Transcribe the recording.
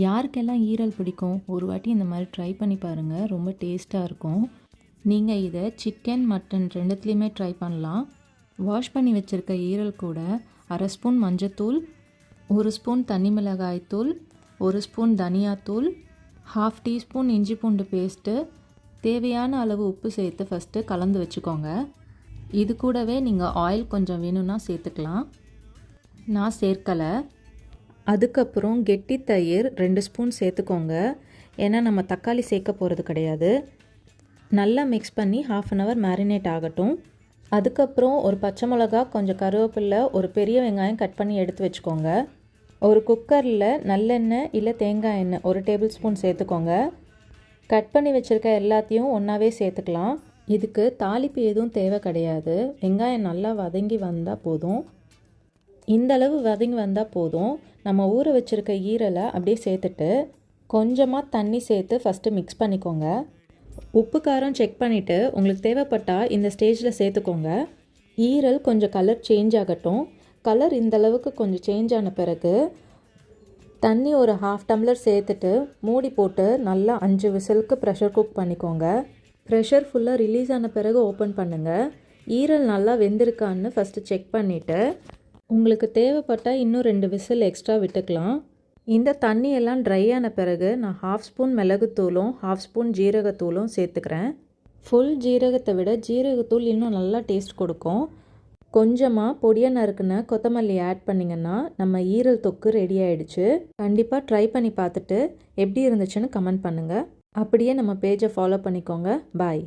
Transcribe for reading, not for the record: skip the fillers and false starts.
யாருக்கெல்லாம் ஈரல் பிடிக்கும், ஒரு வாட்டி இந்த மாதிரி ட்ரை பண்ணி பாருங்கள். ரொம்ப டேஸ்ட்டாக இருக்கும். நீங்கள் இதை சிக்கன், மட்டன் ரெண்டுத்துலேயுமே ட்ரை பண்ணலாம். வாஷ் பண்ணி வச்சுருக்க ஈரல் கூட 1/2 ஸ்பூன் மஞ்சத்தூள், 1 ஸ்பூன் தனி மிளகாய் தூள், 1 ஸ்பூன் தனியாத்தூள், 1/2 டீஸ்பூன் இஞ்சி பூண்டு பேஸ்ட்டு, தேவையான அளவு உப்பு சேர்த்து ஃபஸ்ட்டு கலந்து வச்சுக்கோங்க. இது கூடவே நீங்கள் ஆயில் கொஞ்சம் வேணும்னா சேர்த்துக்கலாம். நான் சேர்க்கலை. அதுக்கப்புறம் கெட்டி தயிர் 2 ஸ்பூன் சேர்த்துக்கோங்க. ஏன்னா நம்ம தக்காளி சேர்க்க போகிறது கிடையாது. நல்லா மிக்ஸ் பண்ணி 1/2 அன் ஹவர் மேரினேட் ஆகட்டும். அதுக்கப்புறம் ஒரு பச்சை மிளகா, கொஞ்சம் கருவேப்பிலை, ஒரு பெரிய வெங்காயம் கட் பண்ணி எடுத்து வச்சுக்கோங்க. ஒரு குக்கரில் நல்லெண்ணெய் இல்லை தேங்காய் எண்ணெய் 1 டேபிள் ஸ்பூன் சேர்த்துக்கோங்க. கட் பண்ணி வச்சுருக்க எல்லாத்தையும் ஒன்றாவே சேர்த்துக்கலாம். இதுக்கு தாளிப்பு எதுவும் தேவை கிடையாது. வெங்காயம் நல்லா வதங்கி வந்தால் போதும். இந்த அளவு வதங்கி வந்தால் போதும். நம்ம ஊற வச்சுருக்க ஈரலை அப்படியே சேர்த்துட்டு கொஞ்சமாக தண்ணி சேர்த்து ஃபஸ்ட்டு மிக்ஸ் பண்ணிக்கோங்க. உப்பு காரம் செக் பண்ணிவிட்டு உங்களுக்கு தேவைப்பட்டால் இந்த ஸ்டேஜில் சேர்த்துக்கோங்க. ஈரல் கொஞ்சம் கலர் சேஞ்ச் ஆகட்டும். கலர் இந்த அளவுக்கு கொஞ்சம் சேஞ்ச் ஆன பிறகு தண்ணி ஒரு 1/2 டம்ளர் சேர்த்துட்டு மூடி போட்டு நல்லா 5 விசிலுக்கு ப்ரெஷர் குக் பண்ணிக்கோங்க. ப்ரெஷர் ஃபுல்லாக ரிலீஸ் ஆன பிறகு ஓப்பன் பண்ணுங்கள். ஈரல் நல்லா வெந்திருக்கான்னு ஃபஸ்ட்டு செக் பண்ணிவிட்டு உங்களுக்கு தேவைப்பட்டால் இன்னும் 2 விசில் எக்ஸ்ட்ரா விட்டுக்கலாம். இந்த தண்ணியெல்லாம் ட்ரை ஆன பிறகு நான் 1/2 ஸ்பூன் மிளகுத்தூளும் 1/2 ஸ்பூன் ஜீரகத்தூளும் சேர்த்துக்கிறேன். ஃபுல் ஜீரகத்தை விட ஜீரகத்தூள் இன்னும் நல்லா டேஸ்ட் கொடுக்கும். கொஞ்சமாக பொடியாக நறுக்குன கொத்தமல்லி ஆட் பண்ணிங்கன்னா நம்ம ஈரல் தொக்கு ரெடி ஆகிடுச்சு. கண்டிப்பாக ட்ரை பண்ணி பார்த்துட்டு எப்படி இருந்துச்சுன்னு கமெண்ட் பண்ணுங்கள். அப்படியே நம்ம பேஜை ஃபாலோ பண்ணிக்கோங்க. பாய்.